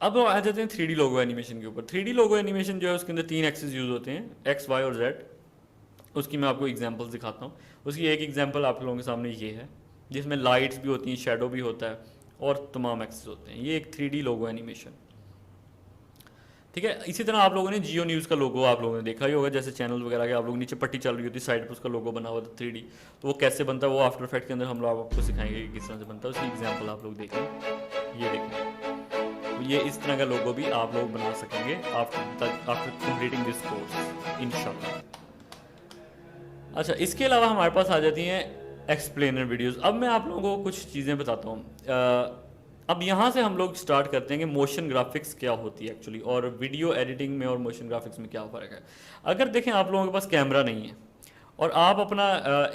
अब आ जाते हैं 3D लोगो एनिमेशन के ऊपर। 3D लोगो एनिमेशन जो है उसके अंदर 3 एक्सिस यूज़ होते हैं, X, Y और Z। उसकी मैं आपको एग्जांपल्स दिखाता हूँ। उसकी एक एग्जांपल आप लोगों के सामने ये है, जिसमें लाइट्स भी होती हैं, शेडो भी होता है और तमाम एक्सिस होते हैं। ये एक 3D लोगो एनिमेशन, ठीक है। इसी तरह आप लोगों ने जियो न्यूज़ का लोगो आप लोगों ने देखा ही होगा, जैसे चैनल वगैरह के आप लोग नीचे पट्टी चल रही होती है, साइड पर उसका लोगो बना हुआ था 3D। तो वो कैसे बनता है वो आफ्टर इफेक्ट के अंदर हम लोग आपको सिखाएंगे कि किस तरह से बनता है। उसकी एग्जाम्पल आप लोग देखें, ये देखें। ये इस तरह का लोगो भी आप लोग बना सकेंगे आफ्टर कंप्लीटिंग दिस कोर्स इंशाल्लाह। अच्छा, इसके अलावा हमारे पास आ जाती हैं एक्सप्लेनर वीडियोस। अब मैं आप लोगों को कुछ चीज़ें बताता हूँ। अब यहाँ से हम लोग स्टार्ट करते हैं कि मोशन ग्राफिक्स क्या होती है एक्चुअली, और वीडियो एडिटिंग में और मोशन ग्राफिक्स में क्या फ़र्क है। अगर देखें आप लोगों के पास कैमरा नहीं है और आप अपना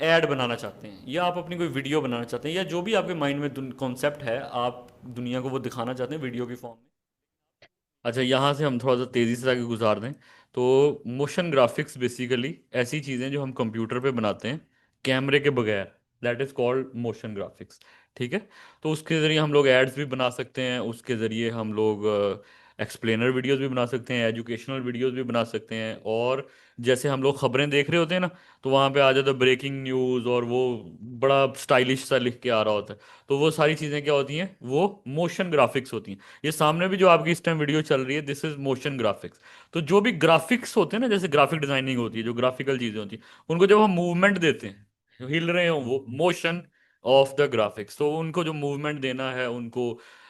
ऐड बनाना चाहते हैं, या आप अपनी कोई वीडियो बनाना चाहते हैं, या जो भी आपके माइंड में कॉन्सेप्ट है आप दुनिया को वो दिखाना चाहते हैं वीडियो की फॉर्म में। अच्छा, यहाँ से हम थोड़ा सा तेज़ी से आगे गुजार दें तो मोशन ग्राफिक्स बेसिकली ऐसी चीज़ें जो हम कंप्यूटर पे बनाते हैं कैमरे के बगैर, that is called motion graphics. ठीक है। तो उसके ज़रिए हम लोग एड्स भी बना सकते हैं, उसके ज़रिए हम लोग एक्सप्लेनर वीडियोस भी बना सकते हैं, एजुकेशनल वीडियोस भी बना सकते हैं। और जैसे हम लोग खबरें देख रहे होते हैं ना, तो वहाँ पे आ जाता है ब्रेकिंग न्यूज़, और वो बड़ा स्टाइलिश सा लिख के आ रहा होता है। तो वो सारी चीज़ें क्या होती हैं, वो मोशन ग्राफिक्स होती हैं। ये सामने भी जो आपकी इस टाइम वीडियो चल रही है, दिस इज मोशन ग्राफिक्स। तो जो भी ग्राफिक्स होते हैं ना, जैसे ग्राफिक डिजाइनिंग होती है, जो ग्राफिकल चीज़ें होती हैं, उनको जब हम मूवमेंट देते हैं, हिल रहे हो, वो मोशन ऑफ द ग्राफिक्स। तो उनको जो मूवमेंट देना है, उनको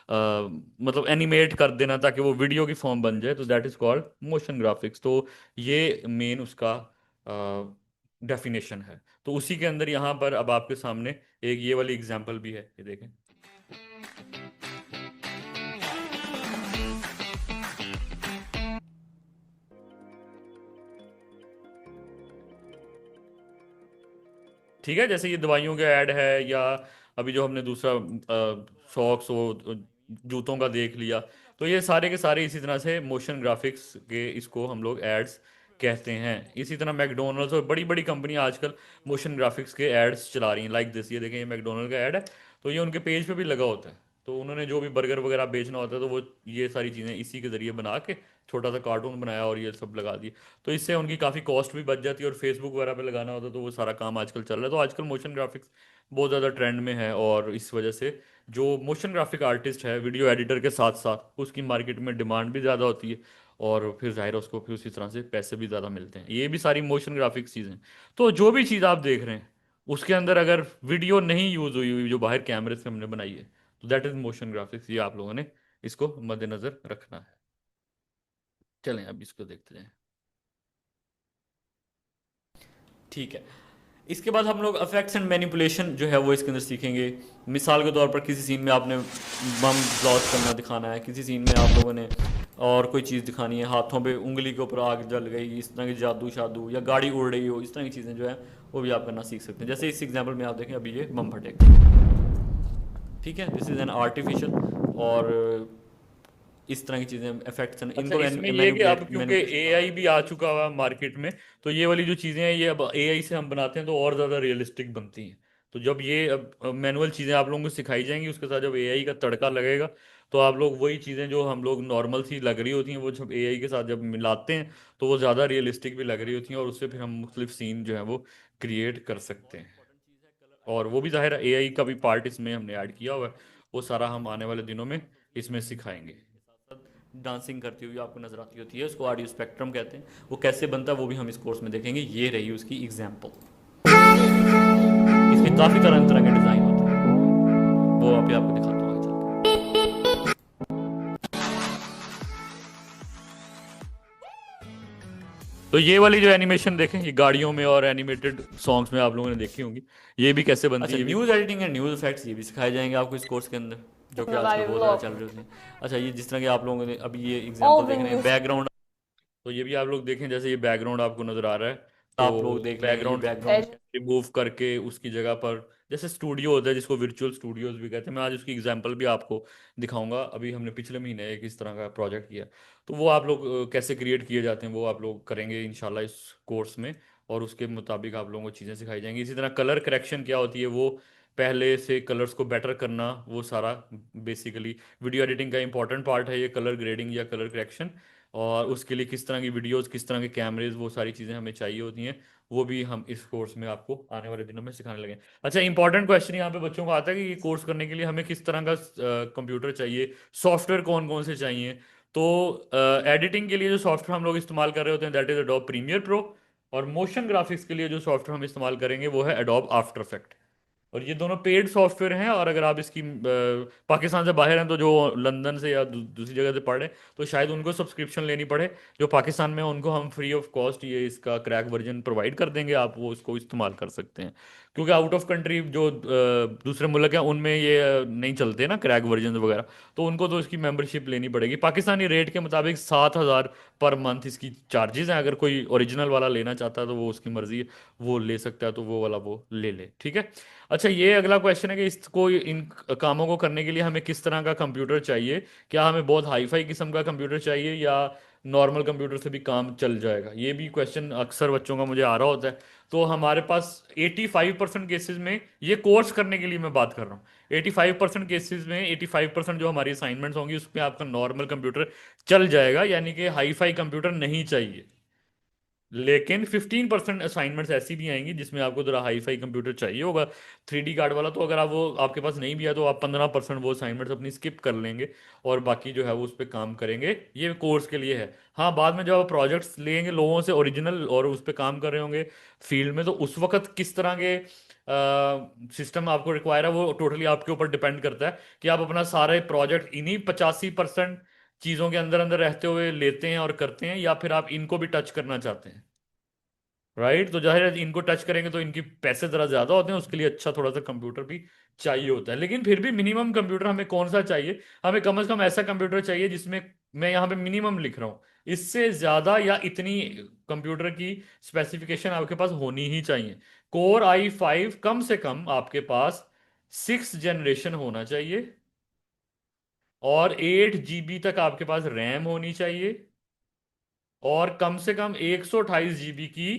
मतलब एनिमेट कर देना ताकि वो वीडियो की फॉर्म बन जाए, तो that is called motion graphics. तो ये मेन उसका डेफिनेशन है। तो उसी के अंदर यहाँ पर अब आपके सामने एक ये वाली एग्जांपल भी है, ये देखें। ठीक है, जैसे ये दवाइयों का ऐड है, या अभी जो हमने दूसरा सॉक्स वो जूतों का देख लिया। तो ये सारे के सारे इसी तरह से मोशन ग्राफिक्स के, इसको हम लोग एड्स कहते हैं। इसी तरह मैकडोनल्ड्स और बड़ी बड़ी कंपनियां आजकल मोशन ग्राफिक्स के एड्स चला रही हैं, लाइक दिस। ये देखें, ये मैकडोनल्ड का ऐड है, तो ये उनके पेज पे भी लगा होता है। तो उन्होंने जो भी बर्गर वगैरह बेचना होता है, तो वो ये सारी चीज़ें इसी के ज़रिए बना के छोटा सा कार्टून बनाया और ये सब लगा दिए। तो इससे उनकी काफ़ी कॉस्ट भी बच जाती है, और फेसबुक वगैरह पे लगाना होता है, तो वो सारा काम आजकल चल रहा है। तो आजकल मोशन ग्राफिक्स बहुत ज़्यादा ट्रेंड में है, और इस वजह से जो मोशन ग्राफिक आर्टिस्ट है, वीडियो एडिटर के साथ साथ उसकी मार्केट में डिमांड भी ज़्यादा होती है, और फिर जाहिर है उसको फिर उसी तरह से पैसे भी ज़्यादा मिलते हैं। ये भी सारी मोशन ग्राफिक्स चीज़ें। तो जो भी चीज़ आप देख रहे हैं, उसके अंदर अगर वीडियो नहीं यूज़ हुई हुई, जो बाहर कैमरे से हमने बनाई है, तो दैट इज़ मोशन ग्राफिक्स। ये आप लोगों ने इसको मद्देनज़र रखना है। चलें अब इसको देखते हैं। ठीक है, इसके बाद हम लोग अफेक्ट्स एंड मैनिपुलेशन जो है वो इसके अंदर सीखेंगे। मिसाल के तौर पर किसी सीन में आपने बम ब्लास्ट करना दिखाना है, किसी सीन में आप लोगों ने और कोई चीज़ दिखानी है, हाथों पे उंगली के ऊपर आग जल गई, इस तरह की जादू शादू, या गाड़ी उड़ रही हो, इस तरह की चीज़ें जो है वो भी आप करना सीख सकते हैं। जैसे इस एग्जाम्पल में आप देखें, अभी ये बम फटेगा, ठीक है, दिस इज़ एन आर्टिफिशियल। और इस तरह की चीज़ें इफेक्ट्स अच्छा, इनको इसमें ये कि अब क्योंकि मैनिपुलेट एआई भी आ चुका हुआ मार्केट में, तो ये वाली जो चीज़ें हैं, ये अब एआई से हम बनाते हैं तो और ज़्यादा रियलिस्टिक बनती हैं। तो जब ये अब मैनुअल चीज़ें आप लोगों को सिखाई जाएंगी, उसके साथ जब एआई का तड़का लगेगा, तो आप लोग वही चीज़ें जो हम लोग नॉर्मल सी लग रही होती हैं, वो जब एआई के साथ जब मिलाते हैं, तो वो ज़्यादा रियलिस्टिक भी लग रही होती हैं, और उससे फिर हम मुख्तलिफ सीन जो है वो क्रिएट कर सकते हैं। और वो भी ज़ाहिर है एआई का भी पार्ट इसमें हमने ऐड किया हुआ है, वो सारा हम आने वाले दिनों में इसमें सिखाएंगे। डांसिंग करती हुई आपको नजर आती होती है, उसको ऑडियो स्पेक्ट्रम कहते हैं। वो कैसे बनता है वो भी हम इस कोर्स में देखेंगे। ये रही उसकी एग्जांपल। इसके काफ़ी तरह तरह के डिज़ाइन होते हैं, वो अभी आपको दिखाता हूँ आगे चल के। तो ये वाली जो एनिमेशन देखें, ये गाड़ियों में और एनिमेटेड सॉन्ग्स में आप लोगों ने देखी होंगी, ये भी कैसे बनती है। अच्छा, news editing and news effects ये भी सिखाए जाएंगे आपको इस कोर्स के अंदर, जो कि आजकल बहुत ज़्यादा चल रहे होते हैं। अच्छा, ये जिस तरह के आप लोगों ने अभी ये एग्जांपल देख रहे हैं, बैकग्राउंड, तो ये भी आप लोग देखें, जैसे ये बैकग्राउंड आपको नजर आ रहा है, तो आप लोग देख बैकग्राउंड रिमूव करके उसकी जगह पर, जैसे स्टूडियो होता है जिसको वर्चुअल स्टूडियोज भी कहते हैं, मैं आज उसकी एग्जांपल भी आपको दिखाऊंगा। अभी हमने पिछले महीने एक इस तरह का प्रोजेक्ट किया, तो वो आप लोग कैसे क्रिएट किए जाते हैं वो आप लोग करेंगे इंशाल्लाह इस कोर्स में, और उसके मुताबिक आप लोगों को चीज़ें सिखाई जाएंगी। इसी तरह कलर करेक्शन क्या होती है, वो पहले से कलर्स को बेटर करना, वो सारा बेसिकली वीडियो एडिटिंग का इंपॉर्टेंट पार्ट है, ये कलर ग्रेडिंग या कलर करेक्शन। और उसके लिए किस तरह की वीडियोस, किस तरह के कैमरेज, वो सारी चीज़ें हमें चाहिए होती हैं, वो भी हम इस कोर्स में आपको आने वाले दिनों में सिखाने लगे। अच्छा, इंपॉर्टेंट क्वेश्चन यहाँ पे बच्चों को आता है कि ये कोर्स करने के लिए हमें किस तरह का कंप्यूटर चाहिए, सॉफ्टवेयर कौन कौन से चाहिए। तो एडिटिंग के लिए जो सॉफ्टवेयर हम लोग इस्तेमाल कर रहे होते हैं, that is Adobe Premiere Pro. और मोशन ग्राफिक्स के लिए जो सॉफ्टवेयर हम इस्तेमाल करेंगे वो है एडोब आफ्टर इफेक्ट। और ये दोनों पेड सॉफ्टवेयर हैं, और अगर आप इसकी पाकिस्तान से बाहर हैं, तो जो लंदन से या दूसरी जगह से पढ़ रहे हैं, तो शायद उनको सब्सक्रिप्शन लेनी पड़े। जो पाकिस्तान में हैं, उनको हम फ्री ऑफ कॉस्ट ये इसका क्रैक वर्जन प्रोवाइड कर देंगे, आप वो इसको इस्तेमाल कर सकते हैं। क्योंकि आउट ऑफ कंट्री जो दूसरे मुल्क हैं, उनमें ये नहीं चलते ना क्रैक वर्जन वगैरह, तो उनको तो इसकी मेंबरशिप लेनी पड़ेगी। पाकिस्तानी रेट के मुताबिक 7,000 पर मंथ इसकी चार्जेस हैं। अगर कोई ओरिजिनल वाला लेना चाहता है तो वो उसकी मर्जी है, वो ले सकता है, तो वो वाला वो ले ले, ठीक है। अच्छा, ये अगला क्वेश्चन है कि इसको, इन कामों को करने के लिए हमें किस तरह का कंप्यूटर चाहिए। क्या हमें बहुत हाई फाई किस्म का कंप्यूटर चाहिए, या नॉर्मल कंप्यूटर से भी काम चल जाएगा? ये भी क्वेश्चन अक्सर बच्चों का मुझे आ रहा होता है। तो हमारे पास 85% केसेस में, ये कोर्स करने के लिए मैं बात कर रहा हूँ, 85% केसेस में 85% जो हमारी असाइनमेंट्स होंगी उसमें आपका नॉर्मल कंप्यूटर चल जाएगा, यानी कि हाई फाई कंप्यूटर नहीं चाहिए। लेकिन 15% असाइनमेंट्स ऐसी भी आएंगी जिसमें आपको थोड़ा हाई फाई कंप्यूटर चाहिए होगा, 3D कार्ड वाला। तो अगर आप वो आपके पास नहीं भी है तो आप 15% वो असाइनमेंट्स अपनी स्किप कर लेंगे और बाकी जो है वो उस पर काम करेंगे। ये कोर्स के लिए है। हाँ, बाद में जब आप प्रोजेक्ट्स लेंगे लोगों से ओरिजिनल और उस पर काम कर रहे होंगे फील्ड में, तो उस वक्त किस तरह के सिस्टम आपको रिक्वायर है वो टोटली आपके ऊपर डिपेंड करता है कि आप अपना सारे प्रोजेक्ट इन्हीं 85% चीज़ों के अंदर अंदर रहते हुए लेते हैं और करते हैं, या फिर आप इनको भी टच करना चाहते हैं। राइट, तो जाहिर है इनको टच करेंगे तो इनकी पैसे जरा ज्यादा होते हैं, उसके लिए अच्छा थोड़ा सा कंप्यूटर भी चाहिए होता है। लेकिन फिर भी मिनिमम कंप्यूटर हमें कौन सा चाहिए? हमें कम से कम ऐसा कंप्यूटर चाहिए जिसमें, मैं यहाँ पे मिनिमम लिख रहा हूँ, इससे ज्यादा या इतनी कंप्यूटर की स्पेसिफिकेशन आपके पास होनी ही चाहिए। Core i5 कम से कम आपके पास 6th जनरेशन होना चाहिए, और 8 GB तक आपके पास रैम होनी चाहिए, और कम से कम 128 GB की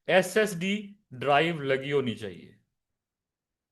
SSD ड्राइव लगी होनी चाहिए।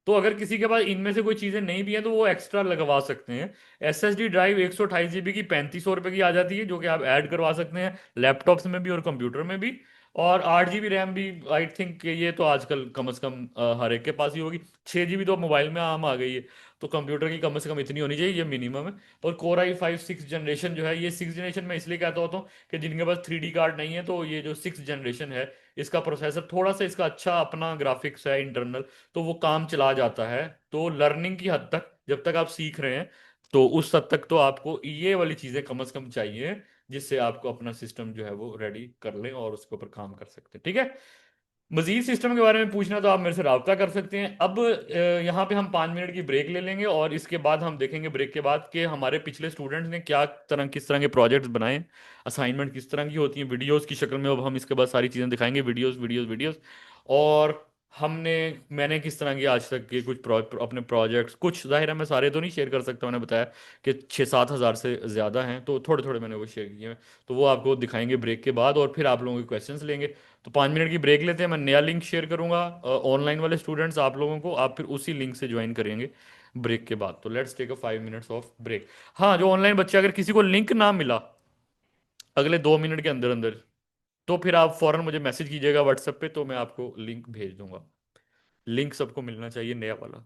तो अगर किसी के पास इनमें से कोई चीजें नहीं भी हैं तो वो एक्स्ट्रा लगवा सकते हैं। SSD ड्राइव 128 GB की 3500 रुपये की आ जाती है, जो कि आप ऐड करवा सकते हैं लैपटॉप्स में भी और कंप्यूटर में भी। और 8 GB रैम भी, आई थिंक ये तो आजकल कम से कम हर एक के पास ही होगी। 6 GB तो मोबाइल में आम आ गई है, तो कंप्यूटर की कम से कम इतनी होनी चाहिए, ये मिनिमम है। और Core i5 6th जनरेशन जो है, ये 6th जनरेशन में इसलिए कहता होता हूँ कि जिनके पास 3D कार्ड नहीं है, तो ये जो 6th जनरेशन है इसका प्रोसेसर थोड़ा सा, इसका अच्छा अपना ग्राफिक्स है इंटरनल, तो वो काम चला जाता है। तो लर्निंग की हद तक जब तक आप सीख रहे हैं, तो उस हद तक तो आपको ये वाली चीज़ें कम से कम चाहिए, जिससे आपको अपना सिस्टम जो है वो रेडी कर लें और उसके ऊपर काम कर सकते हैं। ठीक है, मजीद सिस्टम के बारे में पूछना तो आप मेरे से रब्ता कर सकते हैं। अब यहाँ पे हम 5 मिनट की ब्रेक ले लेंगे और इसके बाद हम देखेंगे ब्रेक के बाद कि हमारे पिछले स्टूडेंट्स ने किस तरह के प्रोजेक्ट्स बनाए, असाइनमेंट किस तरह की होती हैं वीडियोस की शक्ल में। अब हम इसके बाद सारी चीज़ें दिखाएंगे, वीडियोस वीडियोस वीडियोस। और हमने मैंने किस तरह की आज तक के कुछ अपने प्रोजेक्ट्स, कुछ जाहिर है मैं सारे तो नहीं शेयर कर सकता, मैंने बताया कि 6-7 हज़ार से ज़्यादा हैं, तो थोड़े थोड़े मैंने वो शेयर किए हैं। तो वो आपको दिखाएंगे ब्रेक के बाद, और फिर आप लोगों के क्वेश्चंस लेंगे। तो 5 मिनट की ब्रेक लेते हैं, मैं नया लिंक शेयर करूंगा ऑनलाइन वाले स्टूडेंट्स आप लोगों को, आप फिर उसी लिंक से ज्वाइन करेंगे ब्रेक के बाद। तो let's take a 5 minutes of break. हाँ, जो ऑनलाइन बच्चे, अगर किसी को लिंक ना मिला अगले 2 मिनट के अंदर अंदर, तो फिर आप फौरन मुझे मैसेज कीजिएगा व्हाट्सएप पे, तो मैं आपको लिंक भेज दूंगा। लिंक सबको मिलना चाहिए, नया वाला।